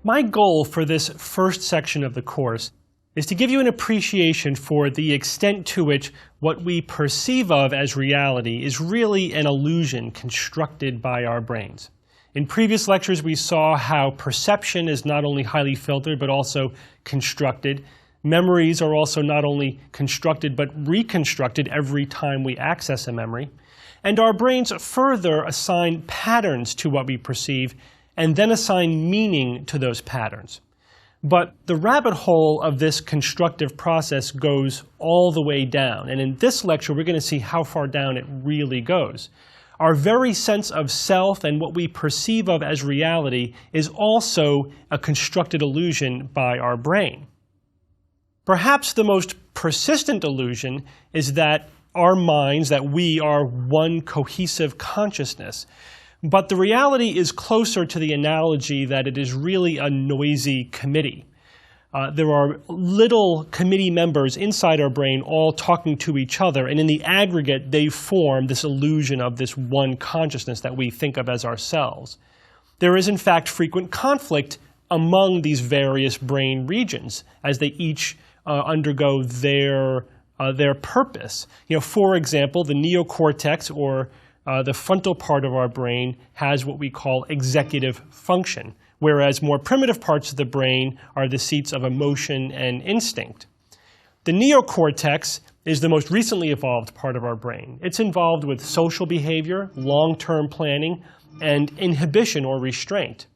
My goal for this first section of the course is to give you an appreciation for the extent to which what we perceive of as reality is really an illusion constructed by our brains. In previous lectures, we saw how perception is not only highly filtered but also constructed. Memories are also not only constructed but reconstructed every time we access a memory. And our brains further assign patterns to what we perceive and then assign meaning to those patterns. But the rabbit hole of this constructive process goes all the way down. And in this lecture, we're going to see how far down it really goes. Our very sense of self and what we perceive of as reality is also a constructed illusion by our brain. Perhaps the most persistent illusion is that our minds, that we are one cohesive consciousness. But the reality is closer to the analogy that it is really a noisy committee. There are little committee members inside our brain all talking to each other, and in the aggregate they form this illusion of this one consciousness that we think of as ourselves. There is in fact frequent conflict among these various brain regions as they each undergo their purpose. For example, the neocortex, or the frontal part of our brain, has what we call executive function, whereas more primitive parts of the brain are the seats of emotion and instinct. The neocortex is the most recently evolved part of our brain. It's involved with social behavior, long-term planning, and inhibition or restraint.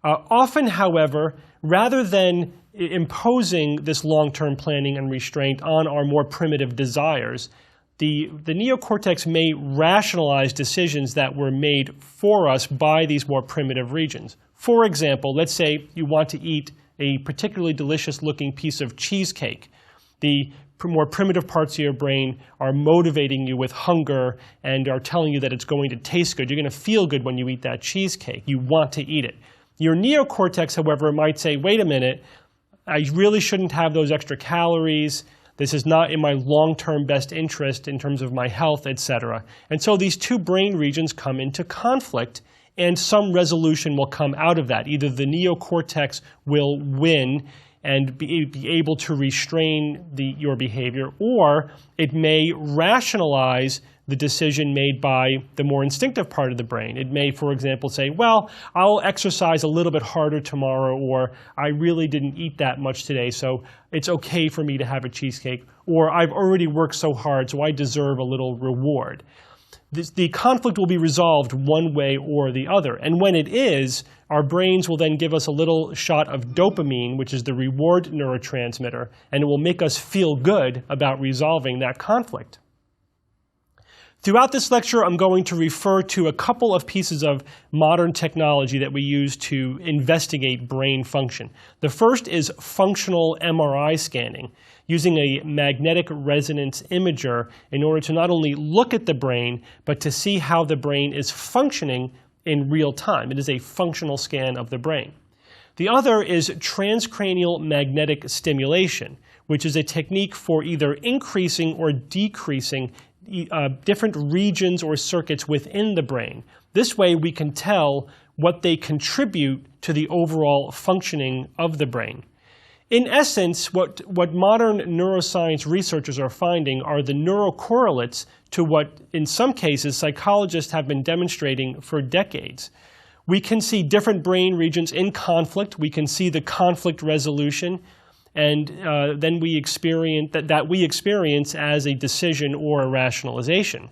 Often, however, rather than imposing this long-term planning and restraint on our more primitive desires, the neocortex may rationalize decisions that were made for us by these more primitive regions. For example, let's say you want to eat a particularly delicious-looking piece of cheesecake. The more primitive parts of your brain are motivating you with hunger and are telling you that it's going to taste good. You're going to feel good when you eat that cheesecake. You want to eat it. Your neocortex, however, might say, wait a minute, I really shouldn't have those extra calories. This is not in my long-term best interest in terms of my health, etc. And so these two brain regions come into conflict, and some resolution will come out of that. Either the neocortex will win and be able to restrain your behavior, or it may rationalize the decision made by the more instinctive part of the brain. It may, for example, say, well, I'll exercise a little bit harder tomorrow, or I really didn't eat that much today, so it's okay for me to have a cheesecake, or I've already worked so hard, so I deserve a little reward. The conflict will be resolved one way or the other. And when it is, our brains will then give us a little shot of dopamine, which is the reward neurotransmitter, and it will make us feel good about resolving that conflict. Throughout this lecture, I'm going to refer to a couple of pieces of modern technology that we use to investigate brain function. The first is functional MRI scanning, using a magnetic resonance imager in order to not only look at the brain, but to see how the brain is functioning in real time. It is a functional scan of the brain. The other is transcranial magnetic stimulation, which is a technique for either increasing or decreasing different regions or circuits within the brain. This way we can tell what they contribute to the overall functioning of the brain. In essence, what modern neuroscience researchers are finding are the neurocorrelates to what, in some cases, psychologists have been demonstrating for decades. We can see different brain regions in conflict. We can see the conflict resolution, and then we experience that we experience as a decision or a rationalization.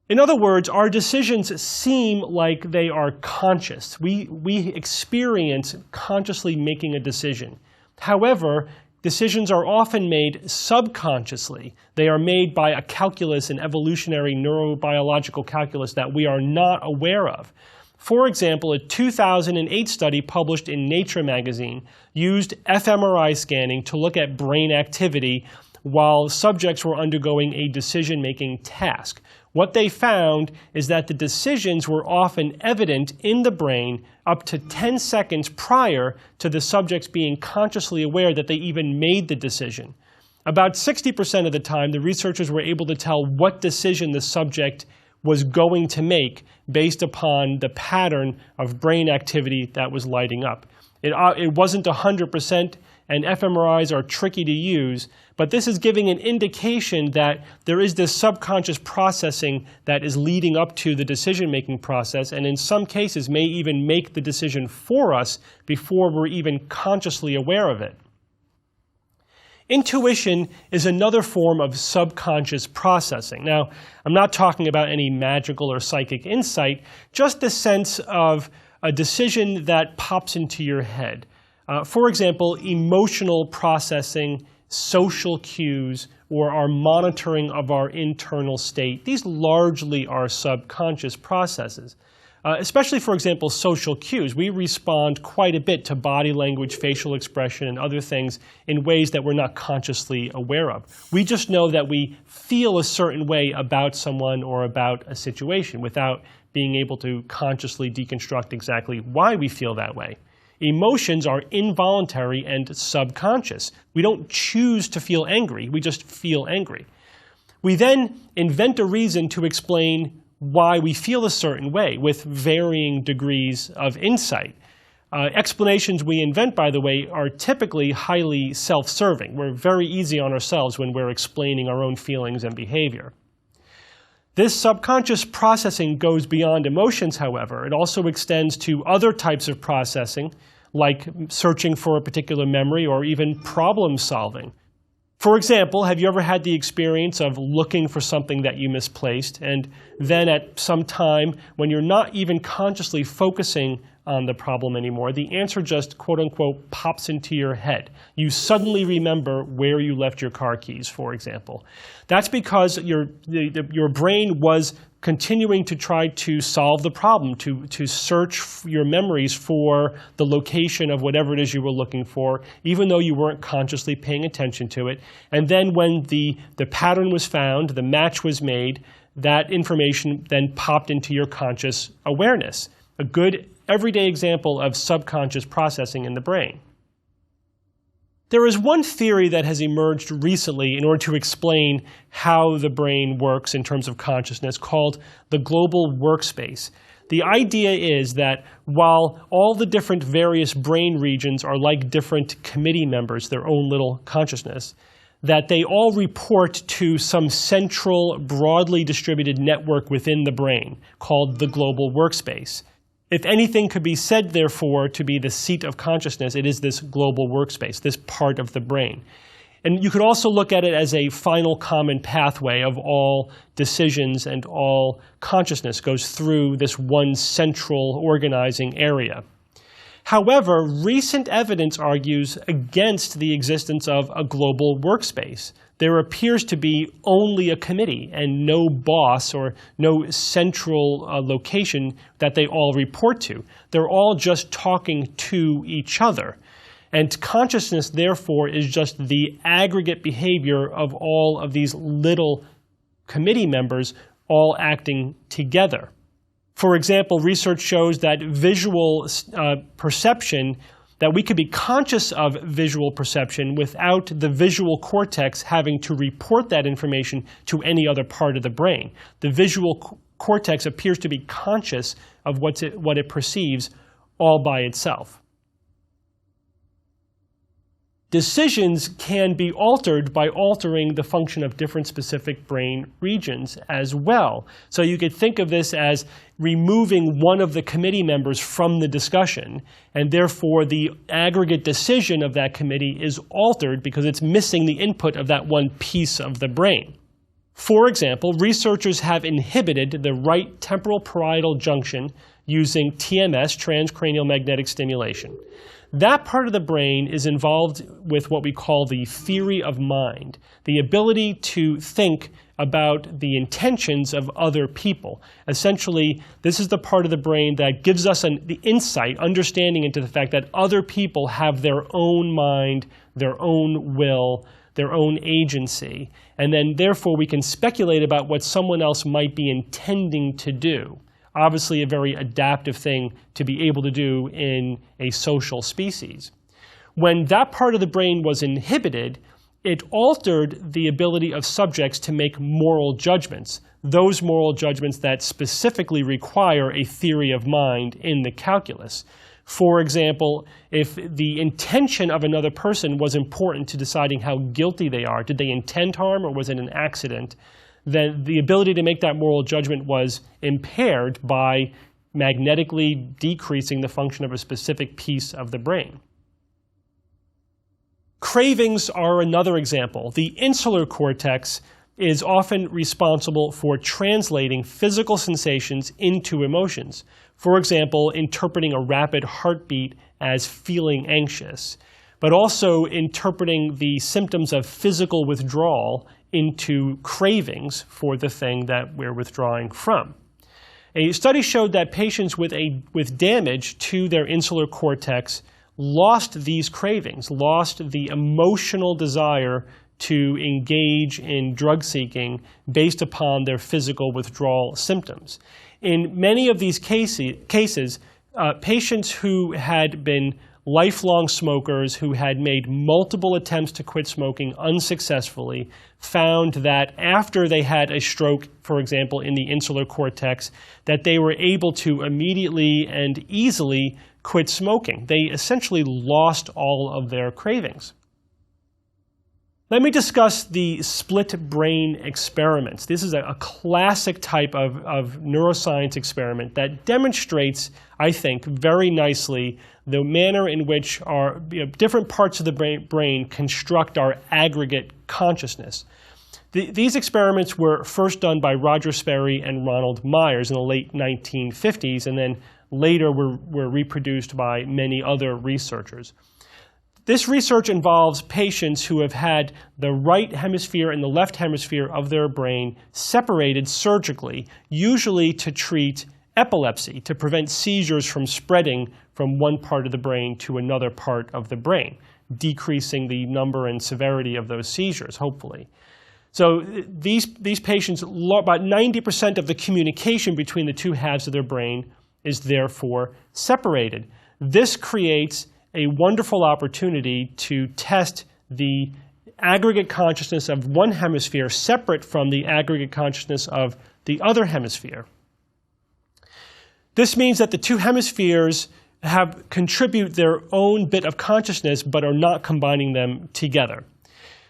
In other words, our decisions seem like they are conscious. We experience consciously making a decision. However, decisions are often made subconsciously. They are made by a calculus, an evolutionary neurobiological calculus that we are not aware of. For example, a 2008 study published in Nature magazine used fMRI scanning to look at brain activity while subjects were undergoing a decision-making task. What they found is that the decisions were often evident in the brain up to 10 seconds prior to the subjects being consciously aware that they even made the decision. About 60% of the time, the researchers were able to tell what decision the subject was going to make based upon the pattern of brain activity that was lighting up. It wasn't 100%, and fMRIs are tricky to use, but this is giving an indication that there is this subconscious processing that is leading up to the decision-making process, and in some cases may even make the decision for us before we're even consciously aware of it. Intuition is another form of subconscious processing. Now, I'm not talking about any magical or psychic insight, just the sense of a decision that pops into your head. For example, emotional processing, social cues, or our monitoring of our internal state. These largely are subconscious processes. Especially, for example, social cues. We respond quite a bit to body language, facial expression, and other things in ways that we're not consciously aware of. We just know that we feel a certain way about someone or about a situation without being able to consciously deconstruct exactly why we feel that way. Emotions are involuntary and subconscious. We don't choose to feel angry, we just feel angry. We then invent a reason to explain why we feel a certain way with varying degrees of insight. Explanations we invent, by the way, are typically highly self-serving. We're very easy on ourselves when we're explaining our own feelings and behavior. This subconscious processing goes beyond emotions, however. It also extends to other types of processing, like searching for a particular memory or even problem solving. For example, have you ever had the experience of looking for something that you misplaced, and then at some time, when you're not even consciously focusing on the problem anymore, the answer just, quote-unquote, pops into your head. You suddenly remember where you left your car keys, for example. That's because your brain was continuing to try to solve the problem, to search your memories for the location of whatever it is you were looking for, even though you weren't consciously paying attention to it. And then when the pattern was found, the match was made, that information then popped into your conscious awareness. A good everyday example of subconscious processing in the brain. There is one theory that has emerged recently in order to explain how the brain works in terms of consciousness called the global workspace. The idea is that while all the different various brain regions are like different committee members, their own little consciousness, that they all report to some central, broadly distributed network within the brain called the global workspace. If anything could be said, therefore, to be the seat of consciousness, it is this global workspace, this part of the brain. And you could also look at it as a final common pathway of all decisions, and all consciousness goes through this one central organizing area. However, recent evidence argues against the existence of a global workspace. There appears to be only a committee and no boss or no central location that they all report to. They're all just talking to each other. And consciousness, therefore, is just the aggregate behavior of all of these little committee members all acting together. For example, research shows that visual perception, that we could be conscious of visual perception without the visual cortex having to report that information to any other part of the brain. The visual cortex appears to be conscious of what it perceives all by itself. Decisions can be altered by altering the function of different specific brain regions as well. So you could think of this as removing one of the committee members from the discussion, and therefore the aggregate decision of that committee is altered because it's missing the input of that one piece of the brain. For example, researchers have inhibited the right temporal parietal junction using TMS, transcranial magnetic stimulation. That part of the brain is involved with what we call the theory of mind, the ability to think about the intentions of other people. Essentially, this is the part of the brain that gives us the insight, understanding into the fact that other people have their own mind, their own will, their own agency, and then therefore we can speculate about what someone else might be intending to do. Obviously a very adaptive thing to be able to do in a social species. When that part of the brain was inhibited, it altered the ability of subjects to make moral judgments. those moral judgments that specifically require a theory of mind in the calculus. For example, if the intention of another person was important to deciding how guilty they are, did they intend harm or was it an accident, then the ability to make that moral judgment was impaired by magnetically decreasing the function of a specific piece of the brain. Cravings are another example. The insular cortex is often responsible for translating physical sensations into emotions. For example, interpreting a rapid heartbeat as feeling anxious, but also interpreting the symptoms of physical withdrawal into cravings for the thing that we're withdrawing from. A study showed that patients with damage to their insular cortex lost these cravings, lost the emotional desire to engage in drug seeking based upon their physical withdrawal symptoms. In many of these cases, patients who had been lifelong smokers, who had made multiple attempts to quit smoking unsuccessfully, found that after they had a stroke, for example, in the insular cortex, that they were able to immediately and easily quit smoking. They essentially lost all of their cravings. Let me discuss the split brain experiments. This is a classic type of neuroscience experiment that demonstrates, I think, very nicely the manner in which our different parts of the brain construct our aggregate consciousness. These experiments were first done by Roger Sperry and Ronald Myers in the late 1950s, and then later were reproduced by many other researchers. This research involves patients who have had the right hemisphere and the left hemisphere of their brain separated surgically, usually to treat epilepsy, to prevent seizures from spreading from one part of the brain to another part of the brain, decreasing the number and severity of those seizures, hopefully. So these patients, about 90% of the communication between the two halves of their brain is therefore separated. This creates a wonderful opportunity to test the aggregate consciousness of one hemisphere separate from the aggregate consciousness of the other hemisphere. This means that the two hemispheres contribute their own bit of consciousness but are not combining them together.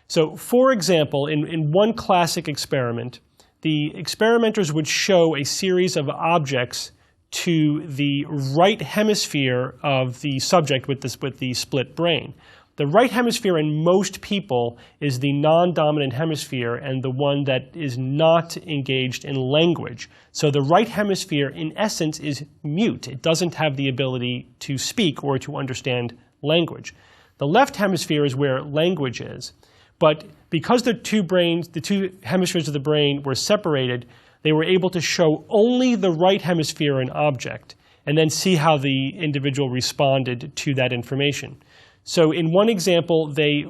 So, for example, in one classic experiment, the experimenters would show a series of objects to the right hemisphere of the subject with the split brain. The right hemisphere in most people is the non-dominant hemisphere and the one that is not engaged in language. So the right hemisphere, in essence, is mute. It doesn't have the ability to speak or to understand language. The left hemisphere is where language is. But because the two hemispheres of the brain were separated, they were able to show only the right hemisphere an object and then see how the individual responded to that information. So in one example, they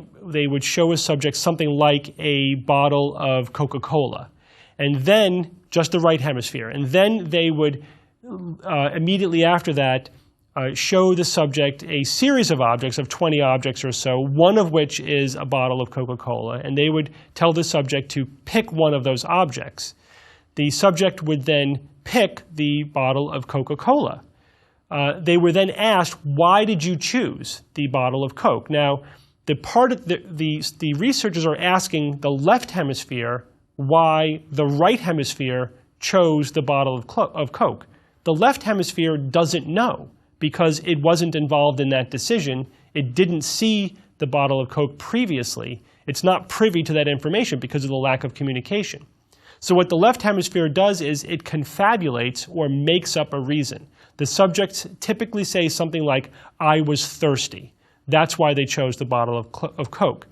would show a subject something like a bottle of Coca-Cola, and then just the right hemisphere. And then they would, immediately after that, show the subject a series of objects, of 20 objects or so, one of which is a bottle of Coca-Cola, and they would tell the subject to pick one of those objects. The subject would then pick the bottle of Coca-Cola. They were then asked, why did you choose the bottle of Coke? Now, the researchers are asking the left hemisphere why the right hemisphere chose the bottle of Coke. The left hemisphere doesn't know because it wasn't involved in that decision. It didn't see the bottle of Coke previously. It's not privy to that information because of the lack of communication. So what the left hemisphere does is it confabulates or makes up a reason. The subjects typically say something like, I was thirsty. That's why they chose the bottle of Coke.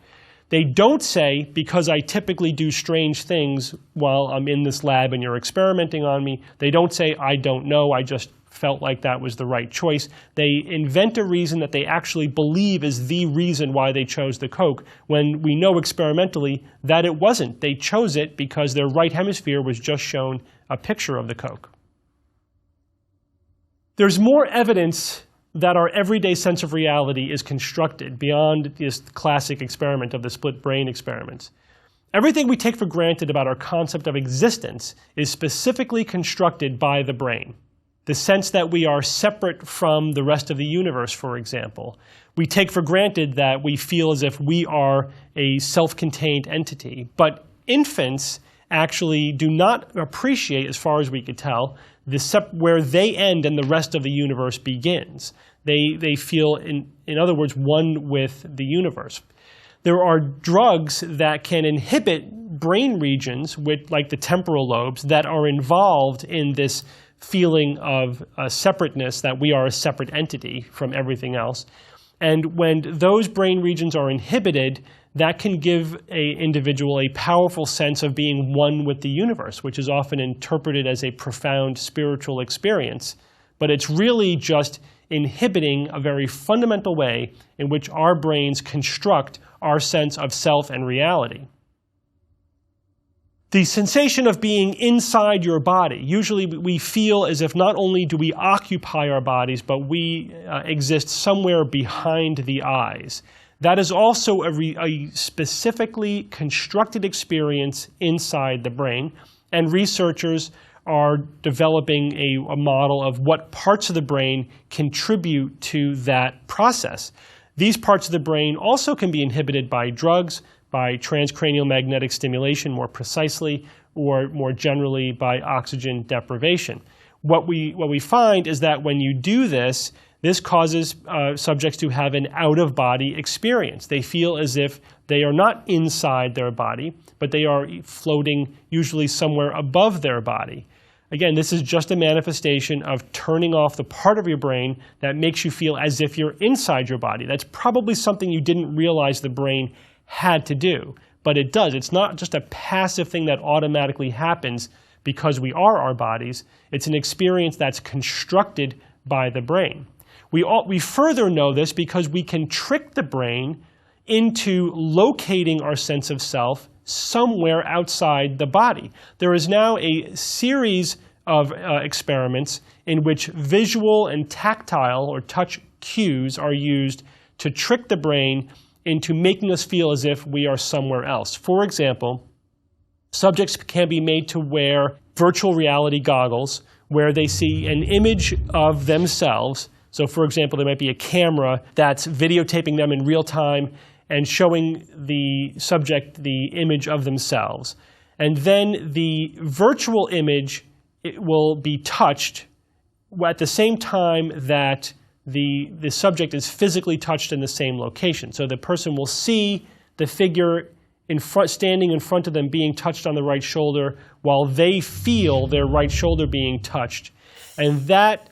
They don't say, because I typically do strange things while I'm in this lab and you're experimenting on me. They don't say, I don't know, I just felt like that was the right choice. They invent a reason that they actually believe is the reason why they chose the Coke, when we know experimentally that it wasn't. They chose it because their right hemisphere was just shown a picture of the Coke. There's more evidence that our everyday sense of reality is constructed beyond this classic experiment of the split brain experiments. Everything we take for granted about our concept of existence is specifically constructed by the brain. The sense that we are separate from the rest of the universe, for example. We take for granted that we feel as if we are a self-contained entity. But infants actually do not appreciate, as far as we could tell, where they end and the rest of the universe begins. They feel, in other words, one with the universe. There are drugs that can inhibit brain regions, like the temporal lobes, that are involved in this feeling of separateness, that we are a separate entity from everything else. And when those brain regions are inhibited, that can give an individual a powerful sense of being one with the universe, which is often interpreted as a profound spiritual experience. But it's really just inhibiting a very fundamental way in which our brains construct our sense of self and reality. The sensation of being inside your body. Usually we feel as if not only do we occupy our bodies, but we exist somewhere behind the eyes. That is also a specifically constructed experience inside the brain, and researchers are developing a model of what parts of the brain contribute to that process. These parts of the brain also can be inhibited by drugs, by transcranial magnetic stimulation more precisely, or more generally by oxygen deprivation. What we find is that when you do this, this causes subjects to have an out-of-body experience. They feel as if they are not inside their body, but they are floating usually somewhere above their body. Again, this is just a manifestation of turning off the part of your brain that makes you feel as if you're inside your body. That's probably something you didn't realize the brain had to do, but it does. It's not just a passive thing that automatically happens because we are our bodies. It's an experience that's constructed by the brain. We further know this because we can trick the brain into locating our sense of self somewhere outside the body. There is now a series of experiments in which visual and tactile or touch cues are used to trick the brain into making us feel as if we are somewhere else. For example, subjects can be made to wear virtual reality goggles where they see an image of themselves. So, for example, there might be a camera that's videotaping them in real time and showing the subject the image of themselves. And then the virtual image will be touched at the same time that the subject is physically touched in the same location. So the person will see the figure standing in front of them being touched on the right shoulder while they feel their right shoulder being touched. And that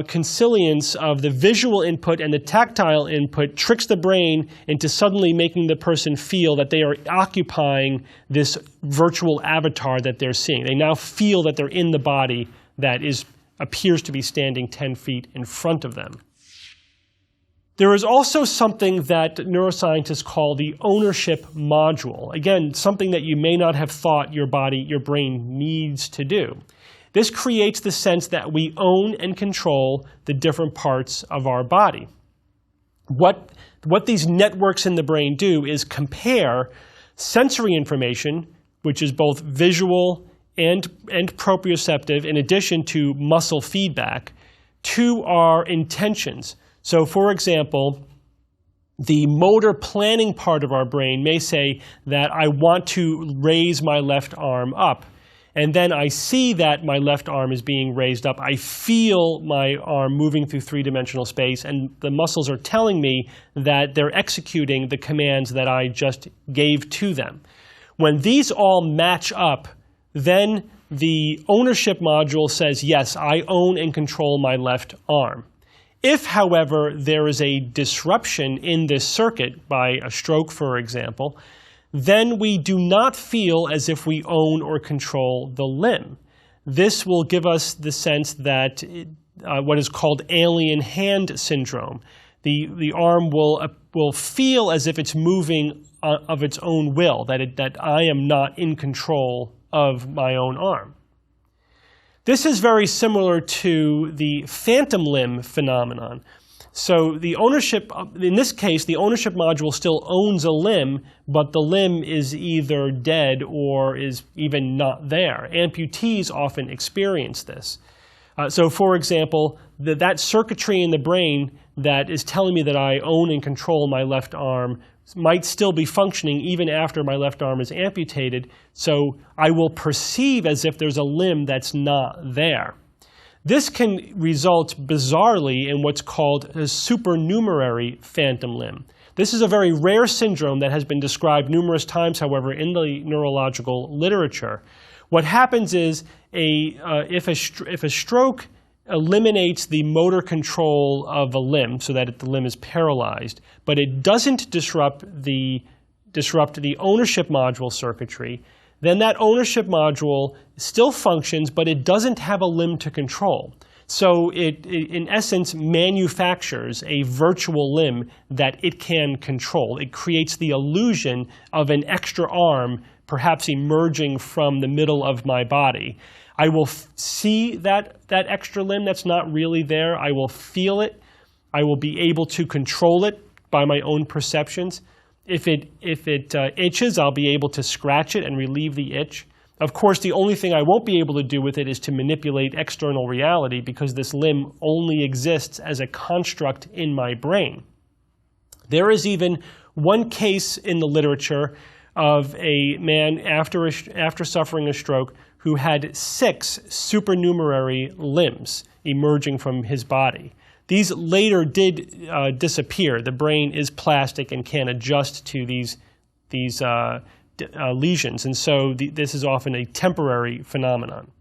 consilience of the visual input and the tactile input tricks the brain into suddenly making the person feel that they are occupying this virtual avatar that they're seeing. They now feel that they're in the body that appears to be standing 10 feet in front of them. There is also something that neuroscientists call the ownership module. Again, something that you may not have thought your brain needs to do. This creates the sense that we own and control the different parts of our body. What these networks in the brain do is compare sensory information, which is both visual and proprioceptive, in addition to muscle feedback, to our intentions. So, for example, the motor planning part of our brain may say that I want to raise my left arm up. And then I see that my left arm is being raised up. I feel my arm moving through three-dimensional space, and the muscles are telling me that they're executing the commands that I just gave to them. When these all match up, then the ownership module says, yes, I own and control my left arm. If, however, there is a disruption in this circuit, by a stroke, for example, then we do not feel as if we own or control the limb. This will give us the sense that what is called alien hand syndrome. The arm will feel as if it's moving of its own will, that I am not in control of my own arm. This is very similar to the phantom limb phenomenon. So the ownership, in this case, the ownership module still owns a limb, but the limb is either dead or is even not there. Amputees often experience this. So for example, that circuitry in the brain that is telling me that I own and control my left arm might still be functioning even after my left arm is amputated, so I will perceive as if there's a limb that's not there. This can result bizarrely in what's called a supernumerary phantom limb. This is a very rare syndrome that has been described numerous times, however, in the neurological literature. What happens is if a stroke eliminates the motor control of a limb so that the limb is paralyzed, but it doesn't disrupt the ownership module circuitry, then that ownership module still functions, but it doesn't have a limb to control. So it in essence, manufactures a virtual limb that it can control. It creates the illusion of an extra arm, perhaps emerging from the middle of my body. I will see that extra limb that's not really there. I will feel it. I will be able to control it by my own perceptions. If it itches, I'll be able to scratch it and relieve the itch. Of course, the only thing I won't be able to do with it is to manipulate external reality, because this limb only exists as a construct in my brain. There is even one case in the literature of a man after suffering a stroke who had 6 supernumerary limbs emerging from his body. These later did disappear. The brain is plastic and can adjust to these lesions, and so this is often a temporary phenomenon.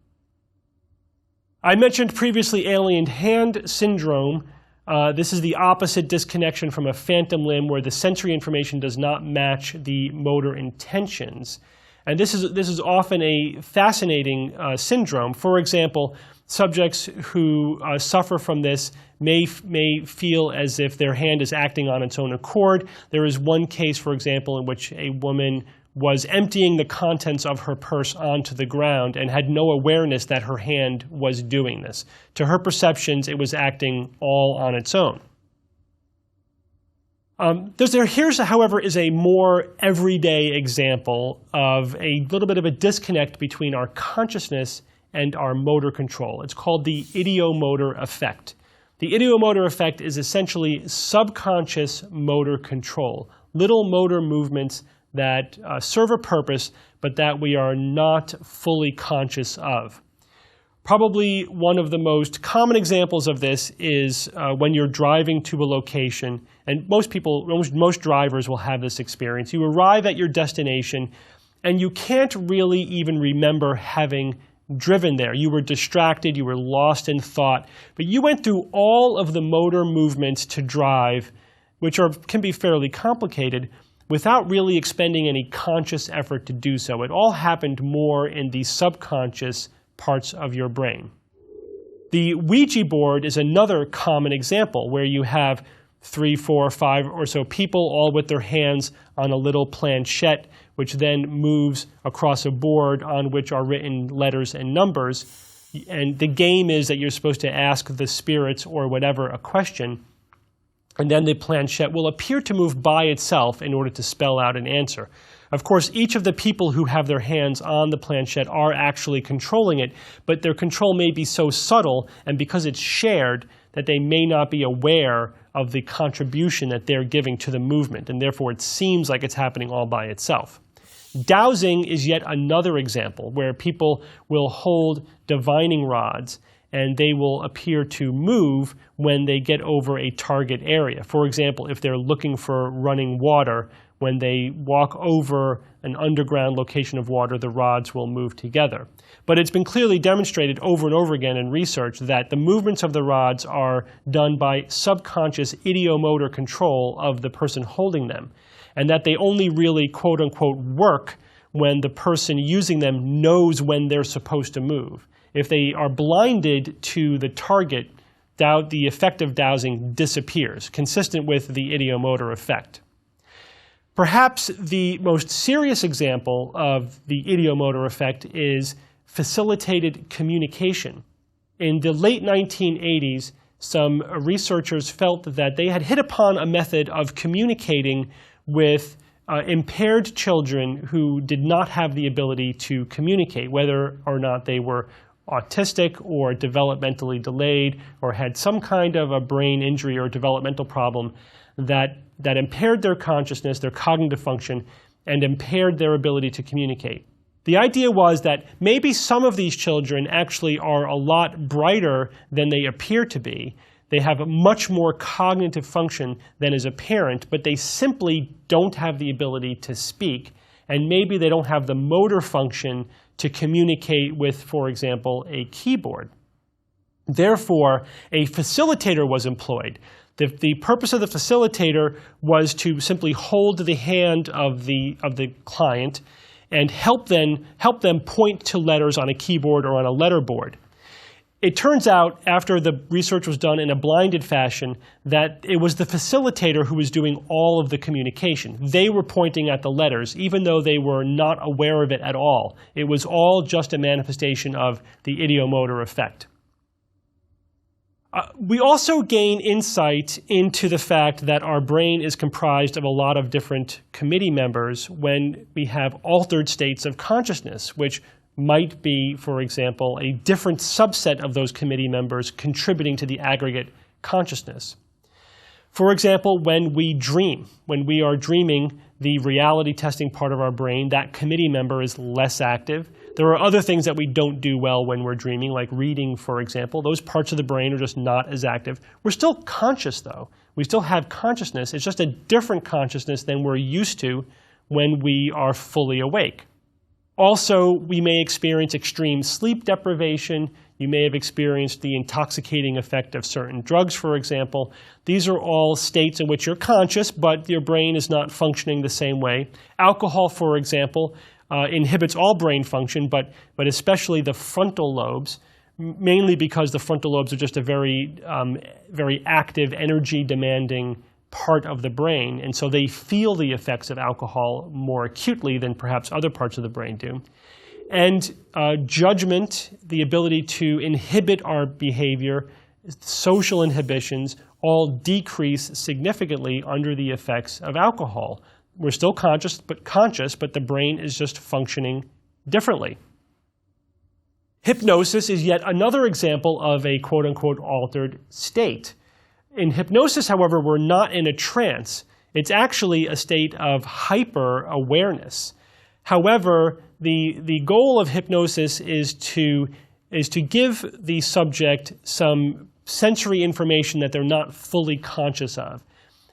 I mentioned previously alien hand syndrome. This is the opposite disconnection from a phantom limb, where the sensory information does not match the motor intentions. And this is often a fascinating syndrome. For example, subjects who suffer from this may feel as if their hand is acting on its own accord. There is one case, for example, in which a woman was emptying the contents of her purse onto the ground and had no awareness that her hand was doing this. To her perceptions, it was acting all on its own. Here's, however, is a more everyday example of a little bit of a disconnect between our consciousness and our motor control. It's called the ideomotor effect. The ideomotor effect is essentially subconscious motor control, little motor movements that serve a purpose, but that we are not fully conscious of. Probably one of the most common examples of this is when you're driving to a location, and most drivers will have this experience. You arrive at your destination, and you can't really even remember having driven there. You were distracted, you were lost in thought, but you went through all of the motor movements to drive, which can be fairly complicated, without really expending any conscious effort to do so. It all happened more in the subconscious parts of your brain. The Ouija board is another common example where you have 3, 4, 5 or so people all with their hands on a little planchette, which then moves across a board on which are written letters and numbers. And the game is that you're supposed to ask the spirits or whatever a question, and then the planchette will appear to move by itself in order to spell out an answer. Of course, each of the people who have their hands on the planchette are actually controlling it, but their control may be so subtle, and because it's shared, that they may not be aware of the contribution that they're giving to the movement, and therefore it seems like it's happening all by itself. Dowsing is yet another example where people will hold divining rods and they will appear to move when they get over a target area. For example, if they're looking for running water, when they walk over an underground location of water, the rods will move together. But it's been clearly demonstrated over and over again in research that the movements of the rods are done by subconscious ideomotor control of the person holding them, and that they only really, quote-unquote, work when the person using them knows when they're supposed to move. If they are blinded to the target, the effect of dowsing disappears, consistent with the ideomotor effect. Perhaps the most serious example of the ideomotor effect is facilitated communication. In the late 1980s, some researchers felt that they had hit upon a method of communicating with impaired children who did not have the ability to communicate, whether or not they were autistic or developmentally delayed or had some kind of a brain injury or developmental problem that impaired their consciousness, their cognitive function, and impaired their ability to communicate. The idea was that maybe some of these children actually are a lot brighter than they appear to be. They have a much more cognitive function than is apparent, but they simply don't have the ability to speak, and maybe they don't have the motor function to communicate with, for example, a keyboard. Therefore, a facilitator was employed. The purpose of the facilitator was to simply hold the hand of the client and help them point to letters on a keyboard or on a letterboard. It turns out, after the research was done in a blinded fashion, that it was the facilitator who was doing all of the communication. They were pointing at the letters, even though they were not aware of it at all. It was all just a manifestation of the ideomotor effect. We also gain insight into the fact that our brain is comprised of a lot of different committee members when we have altered states of consciousness, which might be, for example, a different subset of those committee members contributing to the aggregate consciousness. For example, when we dream, when we are dreaming, the reality testing part of our brain, that committee member is less active. There are other things that we don't do well when we're dreaming, like reading, for example. Those parts of the brain are just not as active. We're still conscious, though. We still have consciousness. It's just a different consciousness than we're used to when we are fully awake. Also, we may experience extreme sleep deprivation. You may have experienced the intoxicating effect of certain drugs, for example. These are all states in which you're conscious, but your brain is not functioning the same way. Alcohol, for example, inhibits all brain function, but especially the frontal lobes, mainly because the frontal lobes are just a very active, energy-demanding part of the brain, and so they feel the effects of alcohol more acutely than perhaps other parts of the brain do. And judgment, the ability to inhibit our behavior, social inhibitions, all decrease significantly under the effects of alcohol. We're still conscious, but the brain is just functioning differently. Hypnosis is yet another example of a quote-unquote altered state. In hypnosis, however, we're not in a trance. It's actually a state of hyper-awareness. However, the goal of hypnosis is to give the subject some sensory information that they're not fully conscious of.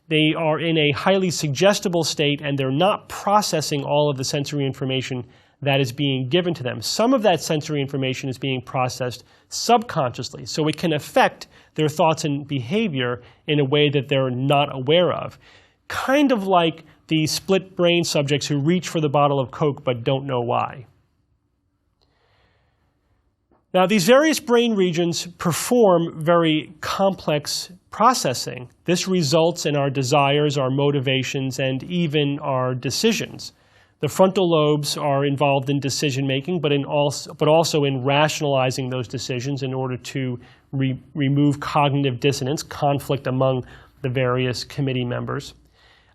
They are in a highly suggestible state, and they're not processing all of the sensory information that is being given to them. Some of that sensory information is being processed subconsciously, so it can affect their thoughts and behavior in a way that they're not aware of. Kind of like the split brain subjects who reach for the bottle of Coke but don't know why. Now, these various brain regions perform very complex processing. This results in our desires, our motivations, and even our decisions. The frontal lobes are involved in decision-making, but also in rationalizing those decisions in order to remove cognitive dissonance, conflict among the various committee members.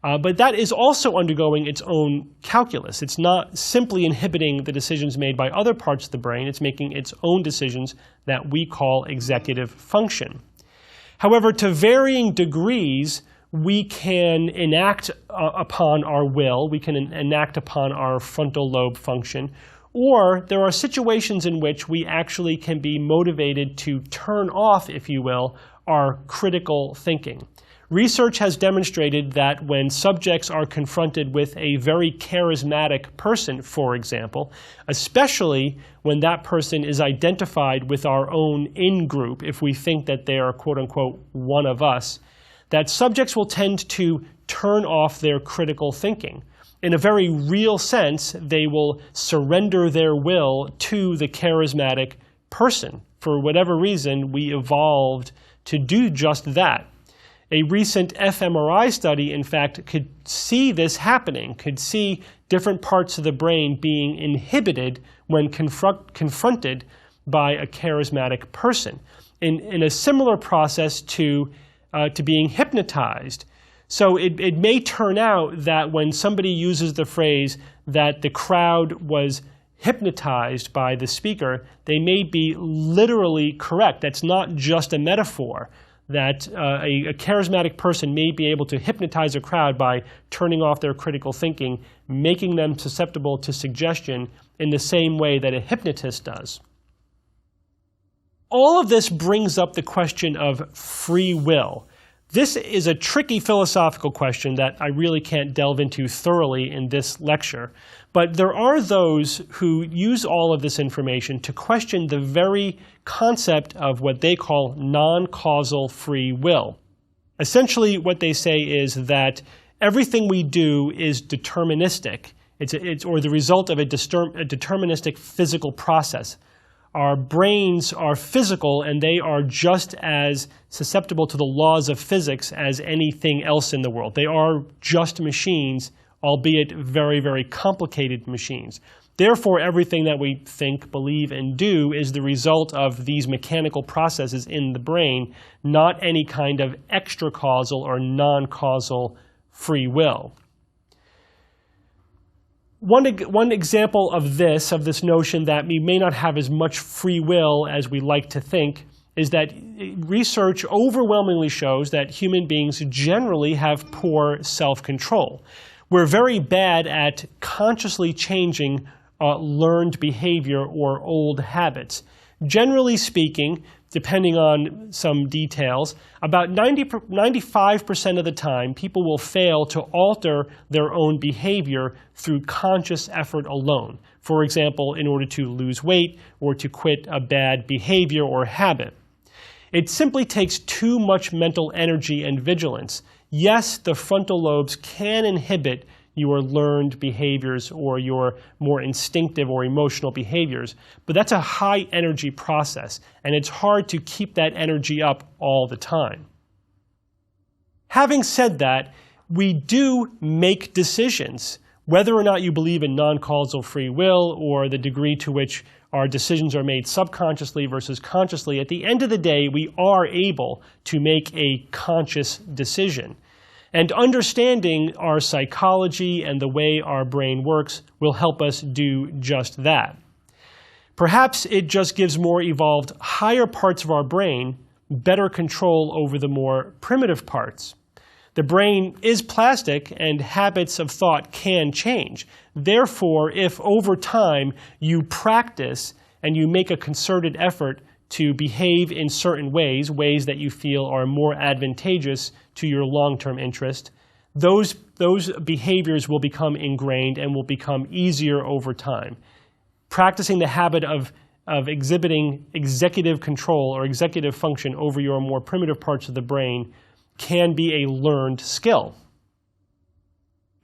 But that is also undergoing its own calculus. It's not simply inhibiting the decisions made by other parts of the brain. It's making its own decisions that we call executive function. However, to varying degrees, we can enact upon our will, we can enact upon our frontal lobe function, or there are situations in which we actually can be motivated to turn off, if you will, our critical thinking. Research has demonstrated that when subjects are confronted with a very charismatic person, for example, especially when that person is identified with our own in-group, if we think that they are quote-unquote one of us, that subjects will tend to turn off their critical thinking. In a very real sense, they will surrender their will to the charismatic person. For whatever reason, we evolved to do just that. A recent fMRI study, in fact, could see this happening, could see different parts of the brain being inhibited when confronted by a charismatic person. in a similar process to being hypnotized. So it may turn out that when somebody uses the phrase that the crowd was hypnotized by the speaker, they may be literally correct. That's not just a metaphor, that a charismatic person may be able to hypnotize a crowd by turning off their critical thinking, making them susceptible to suggestion in the same way that a hypnotist does. All of this brings up the question of free will. This is a tricky philosophical question that I really can't delve into thoroughly in this lecture, but there are those who use all of this information to question the very concept of what they call non-causal free will. Essentially, what they say is that everything we do is deterministic. It's or the result of a deterministic physical process. Our brains are physical, and they are just as susceptible to the laws of physics as anything else in the world. They are just machines, albeit very, very complicated machines. Therefore, everything that we think, believe, and do is the result of these mechanical processes in the brain, not any kind of extra-causal or non-causal free will. One example of this notion that we may not have as much free will as we like to think is that research overwhelmingly shows that human beings generally have poor self-control. We're very bad at consciously changing learned behavior or old habits. Generally speaking, depending on some details, about 95% of the time, people will fail to alter their own behavior through conscious effort alone. For example, in order to lose weight or to quit a bad behavior or habit. It simply takes too much mental energy and vigilance. Yes, the frontal lobes can inhibit your learned behaviors or your more instinctive or emotional behaviors, but that's a high energy process, and it's hard to keep that energy up all the time. Having said that, we do make decisions. Whether or not you believe in non-causal free will or the degree to which our decisions are made subconsciously versus consciously, at the end of the day, we are able to make a conscious decision. And understanding our psychology and the way our brain works will help us do just that. Perhaps it just gives more evolved higher parts of our brain better control over the more primitive parts. The brain is plastic, and habits of thought can change. Therefore, if over time you practice and you make a concerted effort to behave in certain ways that you feel are more advantageous to your long-term interest, those behaviors will become ingrained and will become easier over time. Practicing the habit of exhibiting executive control or executive function over your more primitive parts of the brain can be a learned skill.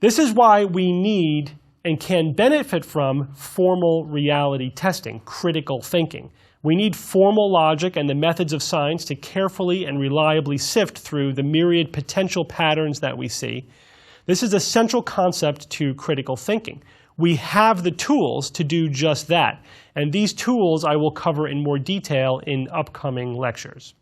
This is why we need and can benefit from formal reality testing, critical thinking. We need formal logic and the methods of science to carefully and reliably sift through the myriad potential patterns that we see. This is a central concept to critical thinking. We have the tools to do just that, and these tools I will cover in more detail in upcoming lectures.